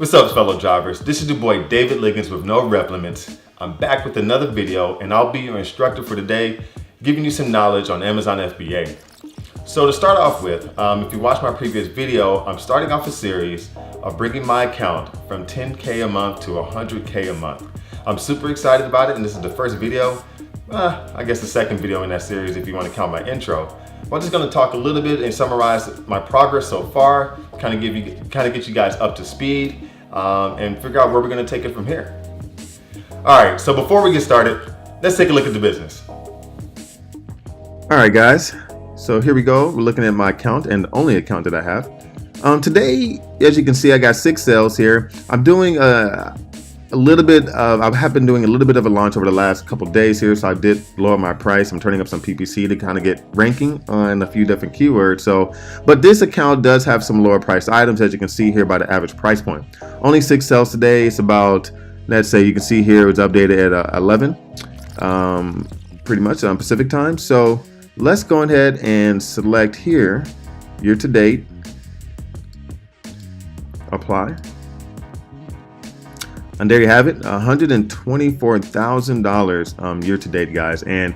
What's up, fellow drivers? This is your boy David Liggins with No Rep Limits. I'm back with another video, and I'll be your instructor for today, giving you some knowledge on Amazon FBA. So to start off with, if you watched my previous video, I'm starting off a series of bringing my account from 10K a month to 100K a month. I'm super excited about it, and this is the first video, I guess the second video in that series if you want to count my intro. But I'm just going to talk a little bit and summarize my progress so far, kind of get you guys up to speed, and figure out where we're going to take it from here. All right, so before we get started, let's take a look at the business. All right, guys. So here we go. We're looking at my account, and the only account that I have. Today, as you can see, I got 6 sales here. I'm doing I have been doing a little bit of a launch over the last couple of days here, so I did lower my price. I'm turning up some PPC to kind of get ranking on a few different keywords. But this account does have some lower priced items, as you can see here by the average price point. Only 6 sales today. It's about, let's say, you can see here it's updated at 11, pretty much on Pacific time. So let's go ahead and select here, year to date, apply. And there you have it, $124,000 year to date, guys. And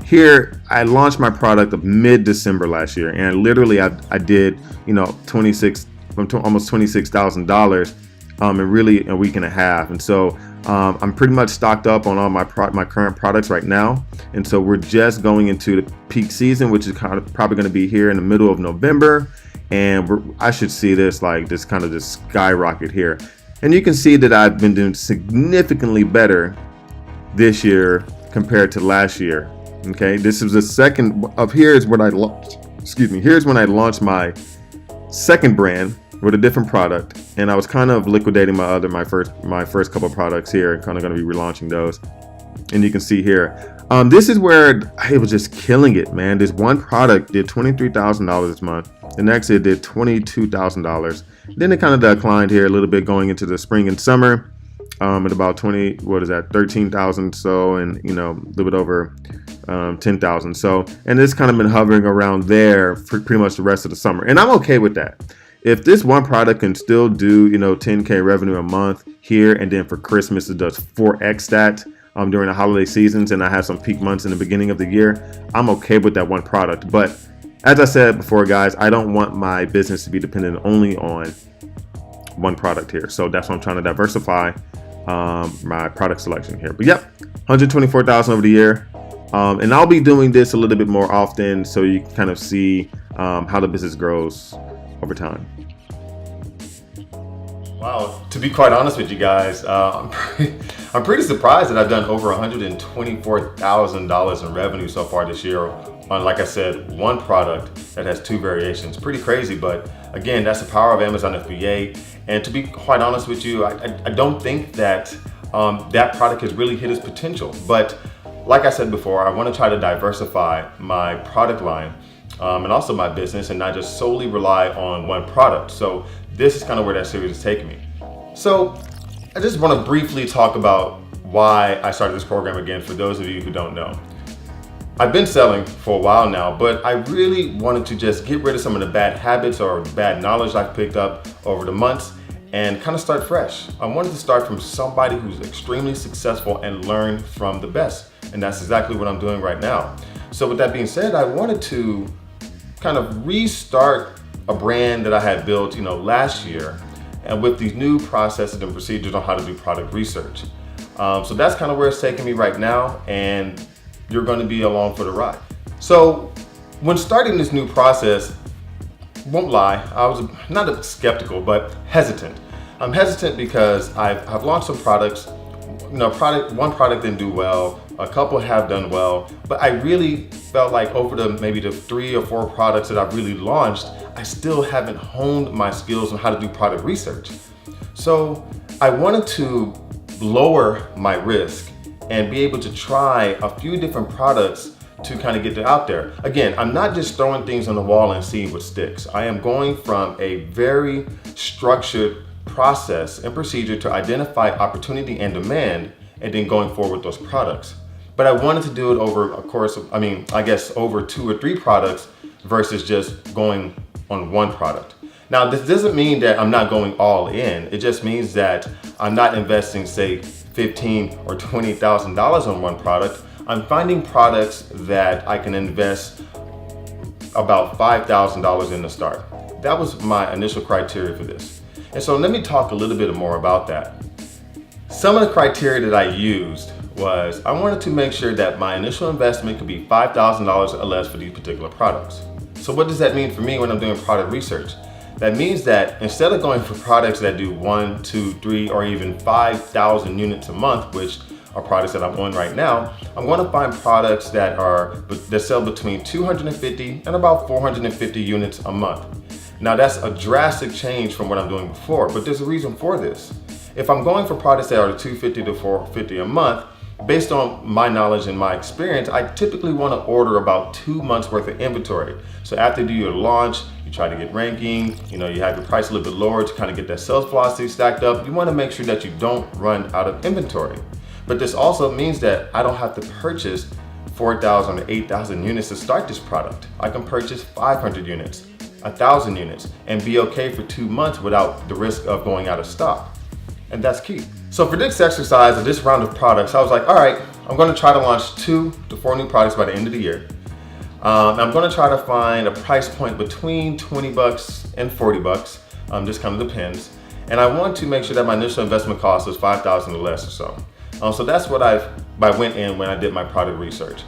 here I launched my product of mid-December last year, and literally I did almost $26,000 in really a week and a half. And so I'm pretty much stocked up on all my current products right now. And so we're just going into the peak season, which is probably going to be here in the middle of November. And I should see this just skyrocket here. And you can see that I've been doing significantly better this year compared to last year. Okay, this is the second of here's when I launched. Here's when I launched my second brand with a different product, and I was kind of liquidating my first couple of products here. Kind of going to be relaunching those. And you can see here, this is where I was just killing it, man. This one product did $23,000 this month. The next it did $22,000. Then it kind of declined here a little bit going into the spring and summer, at about 13,000 so, and a little bit over 10,000. So, and it's kind of been hovering around there for pretty much the rest of the summer, and I'm okay with that. If this one product can still do 10K revenue a month here, and then for Christmas it does 4x that during the holiday seasons, and I have some peak months in the beginning of the year, I'm okay with that one product. But as I said before, guys, I don't want my business to be dependent only on one product here. So that's why I'm trying to diversify my product selection here. But yep, $124,000 over the year. And I'll be doing this a little bit more often so you can kind of see how the business grows over time. Wow, to be quite honest with you guys, I'm pretty surprised that I've done over $124,000 in revenue so far this year on, like I said, one product that has 2 variations. Pretty crazy, but again, that's the power of Amazon FBA. And to be quite honest with you, I don't think that that product has really hit its potential. But like I said before, I want to try to diversify my product line and also my business, and not just solely rely on one product. So this is kind of where that series is taking me. So I just want to briefly talk about why I started this program again for those of you who don't know. I've been selling for a while now, but I really wanted to just get rid of some of the bad habits or bad knowledge I've picked up over the months and kind of start fresh. I wanted to start from somebody who's extremely successful and learn from the best. And that's exactly what I'm doing right now. So with that being said, I wanted to kind of restart a brand that I had built, last year, and with these new processes and procedures on how to do product research. So that's kind of where it's taking me right now, and you're going to be along for the ride. So when starting this new process, won't lie, I was not skeptical, but hesitant. I'm hesitant because I've launched some products. One product didn't do well, a couple have done well, but I really felt like over maybe the 3 or 4 products that I've really launched, I still haven't honed my skills on how to do product research. So I wanted to lower my risk and be able to try a few different products to kind of get it out there. Again, I'm not just throwing things on the wall and seeing what sticks. I am going from a very structured process and procedure to identify opportunity and demand, and then going forward with those products. But I wanted to do it over a course of, over 2 or 3 products versus just going on one product. Now, this doesn't mean that I'm not going all in. It just means that I'm not investing, say, $15,000 or $20,000 on one product. I'm finding products that I can invest about $5,000 in to start. That was my initial criteria for this. And so let me talk a little bit more about that. Some of the criteria that I used was I wanted to make sure that my initial investment could be $5,000 or less for these particular products. So what does that mean for me when I'm doing product research? That means that instead of going for products that do 1, 2, 3, or even 5,000 units a month, which are products that I'm on right now, I'm going to find products that sell between 250 and about 450 units a month. Now that's a drastic change from what I'm doing before, but there's a reason for this. If I'm going for products that are 250 to 450 a month, based on my knowledge and my experience, I typically want to order about 2 months worth of inventory. So after you do your launch, you try to get ranking, you have your price a little bit lower to kind of get that sales velocity stacked up. You want to make sure that you don't run out of inventory. But this also means that I don't have to purchase 4,000 or 8,000 units to start this product. I can purchase 500 units, 1,000 units, and be okay for 2 months without the risk of going out of stock. And that's key. So for this exercise of this round of products, I was like, all right, I'm going to try to launch 2 to 4 new products by the end of the year. I'm going to try to find a price point between $20 and $40. Just kind of depends. And I want to make sure that my initial investment cost was $5,000 or less or so. So that's what I went in when I did my product research.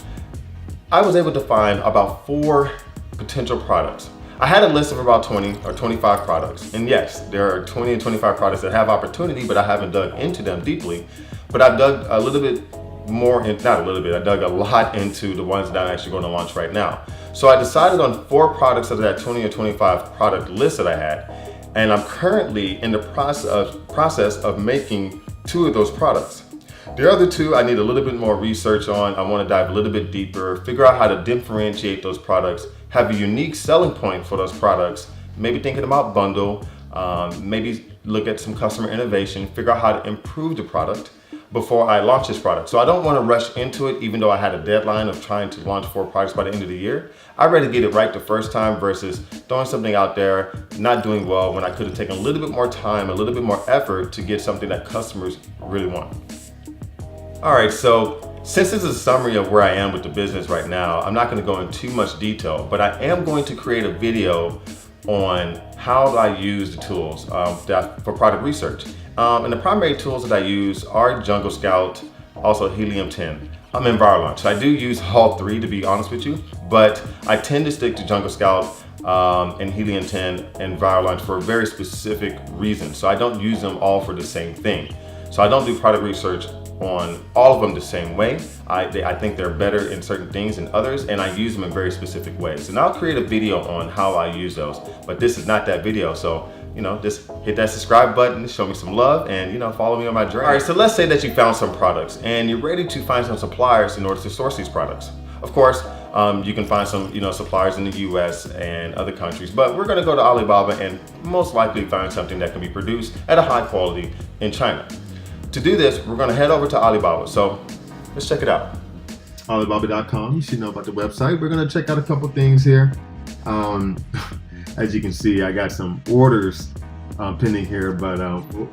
I was able to find about 4 potential products. I had a list of about 20 or 25 products. And yes, there are 20 and 25 products that have opportunity, but I haven't dug into them deeply. But I've dug a little bit more, not a little bit, I dug a lot into the ones that I'm actually going to launch right now. So I decided on 4 products out of that 20 or 25 product list that I had. And I'm currently in the process of making 2 of those products. The other 2 I need a little bit more research on. I want to dive a little bit deeper, figure out how to differentiate those products, have a unique selling point for those products, maybe thinking about bundle, maybe look at some customer innovation, figure out how to improve the product before I launch this product. So I don't want to rush into it, even though I had a deadline of trying to launch 4 products by the end of the year. I'd rather get it right the first time versus throwing something out there, not doing well, when I could have taken a little bit more time, a little bit more effort to get something that customers really want. All right, so since this is a summary of where I am with the business right now, I'm not going to go into too much detail, but I am going to create a video on how I use the tools for product research. And the primary tools that I use are Jungle Scout, also Helium 10. I'm in Launch. I do use all 3 to be honest with you, but I tend to stick to Jungle Scout and Helium 10 and Launch for a very specific reason. So I don't use them all for the same thing. So I don't do product research on all of them the same way. I think they're better in certain things than others, and I use them in very specific ways. And I'll create a video on how I use those, but this is not that video. So, just hit that subscribe button, show me some love, and, follow me on my journey. All right, so let's say that you found some products and you're ready to find some suppliers in order to source these products. Of course, you can find some, suppliers in the US and other countries, but we're gonna go to Alibaba and most likely find something that can be produced at a high quality in China. To do this, we're gonna head over to Alibaba. So let's check it out. Alibaba.com, you should know about the website. We're gonna check out a couple things here. As you can see, I got some orders pending here, but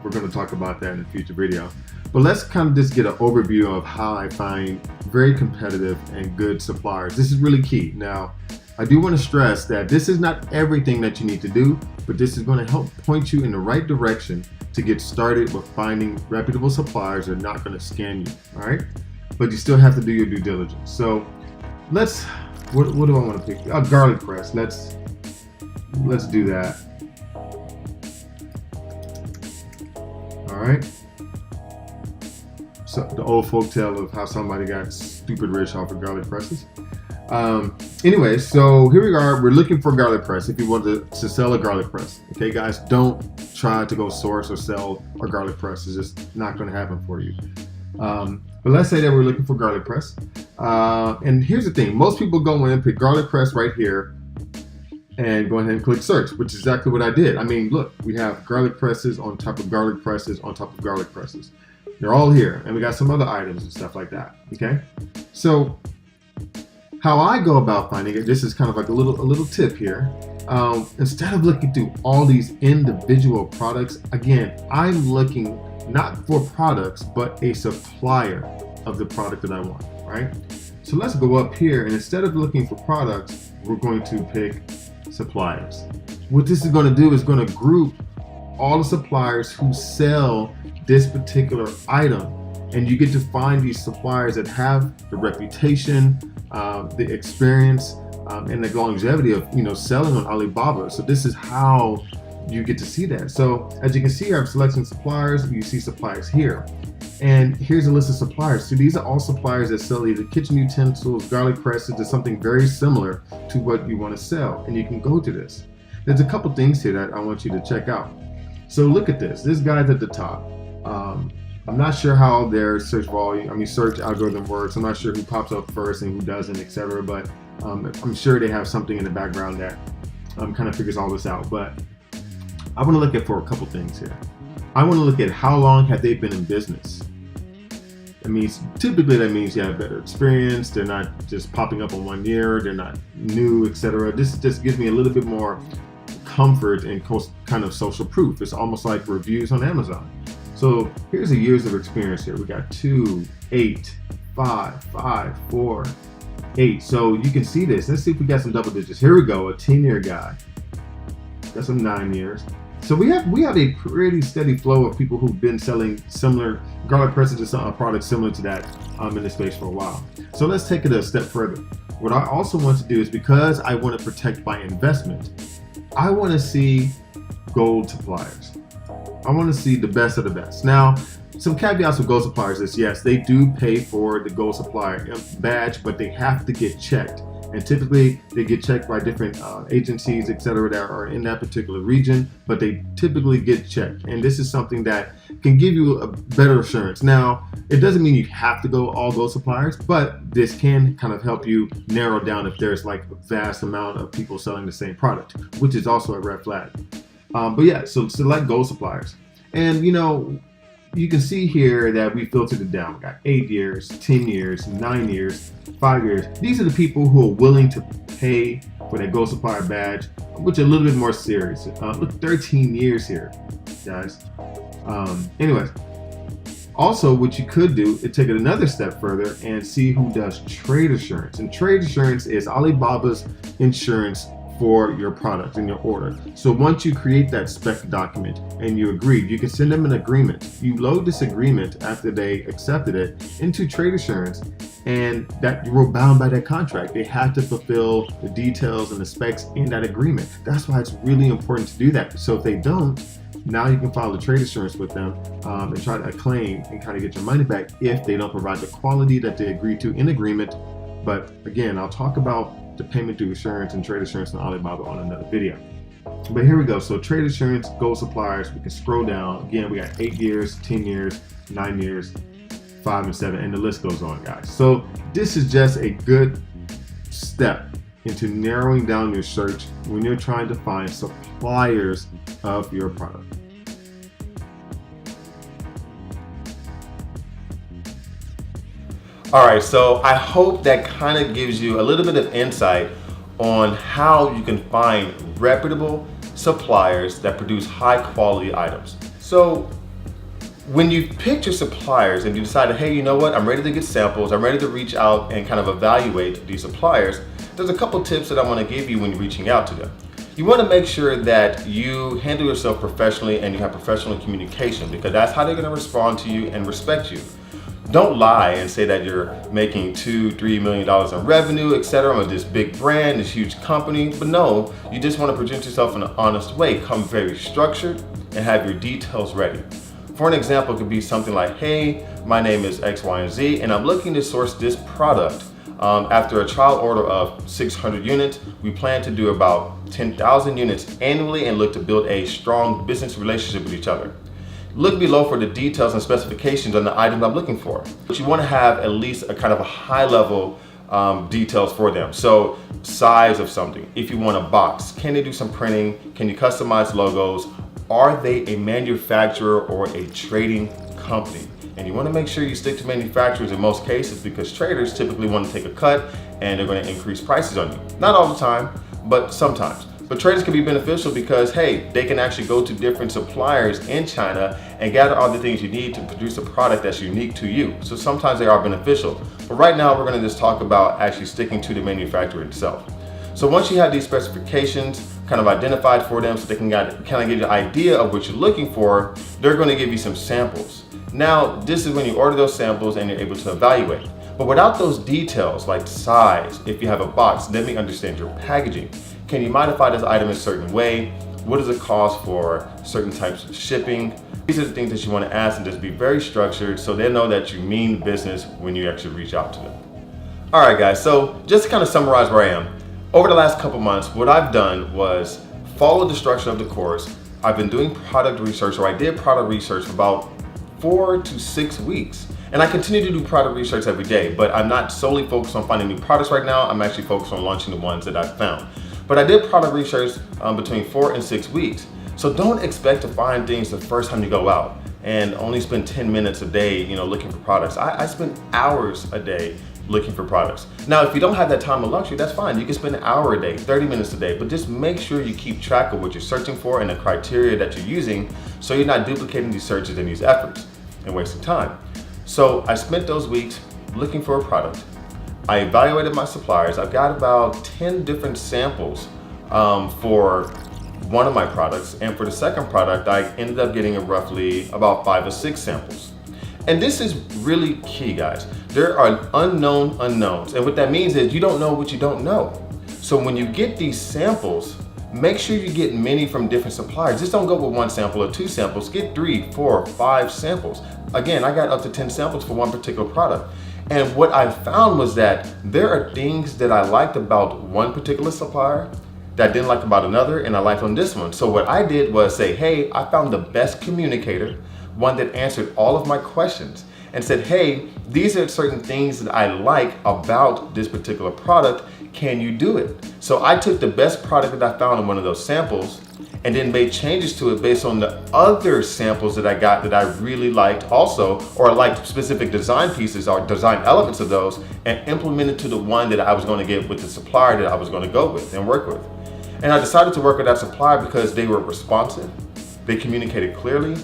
we're gonna talk about that in a future video. But let's kind of just get an overview of how I find very competitive and good suppliers. This is really key. Now, I do want to stress that this is not everything that you need to do, but this is going to help point you in the right direction to get started with finding reputable suppliers that are not going to scam you, all right? But you still have to do your due diligence. So what do I want to pick? Garlic press. Let's do that. All right. So the old folk tale of how somebody got stupid rich off of garlic presses. Anyway, so here we are. We're looking for garlic press. If you want to sell a garlic press, okay, guys, don't try to go source or sell a garlic press. It's just not going to happen for you. But let's say that we're looking for garlic press. And here's the thing: most people go in and pick garlic press right here, and go ahead and click search, which is exactly what I did. I mean, look, we have garlic presses on top of garlic presses on top of garlic presses. They're all here, and we got some other items and stuff like that. Okay, so How I go about finding it, this is kind of like a little tip here. Instead of looking through all these individual products, again, I'm looking not for products, but a supplier of the product that I want, right? So let's go up here, and instead of looking for products, we're going to pick suppliers. What this is going to do is going to group all the suppliers who sell this particular item, and you get to find these suppliers that have the reputation, the experience, and the longevity of selling on Alibaba. So this is how you get to see that. So as you can see, I'm selecting suppliers. You see suppliers here, and here's a list of suppliers. So these are all suppliers that sell either kitchen utensils, garlic presses, or something very similar to what you want to sell. And you can go to this. There's a couple things here that I want you to check out. So look at this. This guy's at the top. I'm not sure how their search algorithm works. I'm not sure who pops up first and who doesn't, etc. But I'm sure they have something in the background that kind of figures all this out. But I want to look at for a couple things here. I want to look at how long have they been in business. Typically that means you have better experience. They're not just popping up in 1 year. They're not new, etc. This just gives me a little bit more comfort and kind of social proof. It's almost like reviews on Amazon. So here's the years of experience here. We got 2, 8, 5, 5, 4, 8. So you can see this. Let's see if we got some double digits. Here we go, a 10-year guy. Got some 9 years. So we have a pretty steady flow of people who've been selling similar garlic presses or products similar to that in this space for a while. So let's take it a step further. What I also want to do is, because I want to protect my investment, I want to see gold suppliers. I want to see the best of the best. Now, some caveats with gold suppliers is, yes, they do pay for the gold supplier badge, but they have to get checked. And typically they get checked by different agencies, etc., that are in that particular region, but they typically get checked. And this is something that can give you a better assurance. Now, it doesn't mean you have to go all gold suppliers, but this can kind of help you narrow down if there's like a vast amount of people selling the same product, which is also a red flag. But yeah, so select gold suppliers. And you can see here that we filtered it down. We got 8 years, 10 years, 9 years, 5 years. These are the people who are willing to pay for that gold supplier badge, which are a little bit more serious. Look, 13 years here, guys. Anyways, also what you could do is take it another step further and see who does trade assurance. And trade assurance is Alibaba's insurance for your product and your order. So once you create that spec document and you agree, you can send them an agreement. You load this agreement after they accepted it into trade assurance, and that you were bound by that contract. They had to fulfill the details and the specs in that agreement. That's why it's really important to do that. So if they don't, now you can file a trade assurance with them and try to claim and kind of get your money back if they don't provide the quality that they agreed to in agreement. But again, I'll talk about the payment through assurance and trade assurance on Alibaba on another video. But here we go. So trade assurance, gold suppliers, we can scroll down. Again, we got 8 years, 10 years, 9 years, 5 and 7, and the list goes on, guys. So this is just a good step into narrowing down your search when you're trying to find suppliers of your product. All right, so I hope that kind of gives you a little bit of insight on how you can find reputable suppliers that produce high quality items. So when you pick your suppliers and you decide, hey, you know what, I'm ready to get samples, I'm ready to reach out and kind of evaluate these suppliers, there's a couple tips that I want to give you when you're reaching out to them. You want to make sure that you handle yourself professionally and you have professional communication, because that's how they're going to respond to you and respect you. Don't lie and say that you're making $2-3 million in revenue, etc. with this big brand, this huge company. But no, you just want to present yourself in an honest way. Come very structured and have your details ready. For an example, it could be something like, hey, my name is X, Y, and Z, and I'm looking to source this product. After a trial order of 600 units, we plan to do about 10,000 units annually and look to build a strong business relationship with each other. Look below for the details and specifications on the items I'm looking for. But you want to have at least a kind of a high level details for them. So size of something, if you want a box, can they do some printing? Can you customize logos? Are they a manufacturer or a trading company? And you want to make sure you stick to manufacturers in most cases, because traders typically want to take a cut and they're going to increase prices on you. Not all the time, but sometimes. But traders can be beneficial because, hey, they can actually go to different suppliers in China and gather all the things you need to produce a product that's unique to you. So sometimes they are beneficial. But right now, we're going to just talk about actually sticking to the manufacturer itself. So once you have these specifications kind of identified for them so they can kind of give you an idea of what you're looking for, they're going to give you some samples. Now, this is when you order those samples and you're able to evaluate. But without those details like size, if you have a box, let me understand your packaging. Can you modify this item in a certain way? What does it cost for certain types of shipping? These are the things that you want to ask and just be very structured so they know that you mean business when you actually reach out to them. All right, guys, so just to kind of summarize where I am. Over the last couple months, what I've done was follow the structure of the course. I've been doing product research, or I did product research for about 4 to 6 weeks. And I continue to do product research every day, but I'm not solely focused on finding new products right now. I'm actually focused on launching the ones that I've found. But I did product research between 4 and 6 weeks. So don't expect to find things the first time you go out and only spend 10 minutes a day, looking for products. I spend hours a day looking for products. Now, if you don't have that time and luxury, that's fine. You can spend an hour a day, 30 minutes a day, but just make sure you keep track of what you're searching for and the criteria that you're using so you're not duplicating these searches and these efforts and wasting time. So I spent those weeks looking for a product. I evaluated my suppliers. I've got about 10 different samples for one of my products. And for the second product, I ended up getting roughly about 5 or 6 samples. And this is really key, guys. There are unknown unknowns. And what that means is you don't know what you don't know. So when you get these samples, make sure you get many from different suppliers. Just don't go with 1 sample or 2 samples. Get 3, 4, 5 samples. Again, I got up to 10 samples for one particular product. And what I found was that there are things that I liked about one particular supplier that I didn't like about another, and I liked on this one. So what I did was say, hey, I found the best communicator, one that answered all of my questions, and said, hey, these are certain things that I like about this particular product. Can you do it? So I took the best product that I found in one of those samples and then made changes to it based on the other samples that I got that I really liked also, or liked specific design pieces or design elements of those, and implemented to the one that I was going to get with the supplier that I was going to go with and work with. And I decided to work with that supplier because they were responsive, they communicated clearly,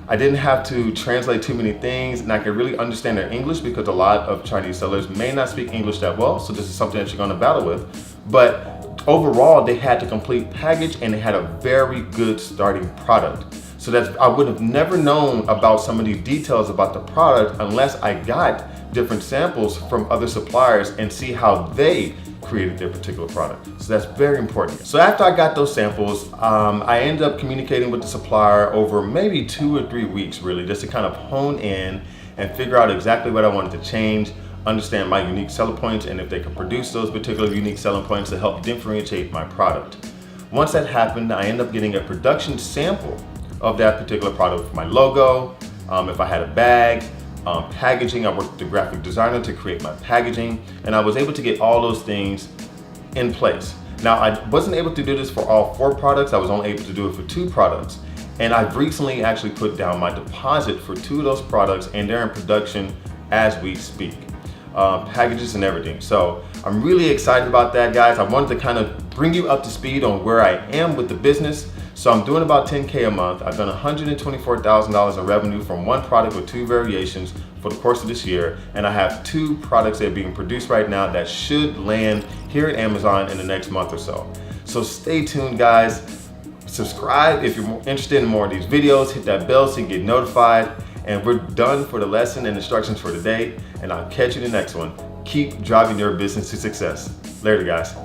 I didn't have to translate too many things, and I could really understand their English because a lot of Chinese sellers may not speak English that well, so this is something that you're going to battle with. But overall, they had the complete package and they had a very good starting product. So that I would have never known about some of these details about the product unless I got different samples from other suppliers and see how they created their particular product. So that's very important. So after I got those samples, I ended up communicating with the supplier over maybe 2 or 3 weeks, really, just to kind of hone in and figure out exactly what I wanted to change, understand my unique selling points, and if they could produce those particular unique selling points to help differentiate my product. Once that happened, I ended up getting a production sample of that particular product with my logo, if I had a bag, packaging. I worked with the graphic designer to create my packaging, and I was able to get all those things in place. Now, I wasn't able to do this for all 4 products. I was only able to do it for 2 products. And I've recently actually put down my deposit for 2 of those products, and they're in production as we speak. Packages and everything. So I'm really excited about that, guys. I wanted to kind of bring you up to speed on where I am with the business. So I'm doing about $10K a month. I've done $124,000 in revenue from 1 product with 2 variations for the course of this year. And I have 2 products that are being produced right now that should land here at Amazon in the next month or so. So stay tuned, guys. Subscribe if you're interested in more of these videos. Hit that bell so you get notified. And we're done for the lesson and instructions for today. And I'll catch you in the next one. Keep driving your business to success. Later, guys.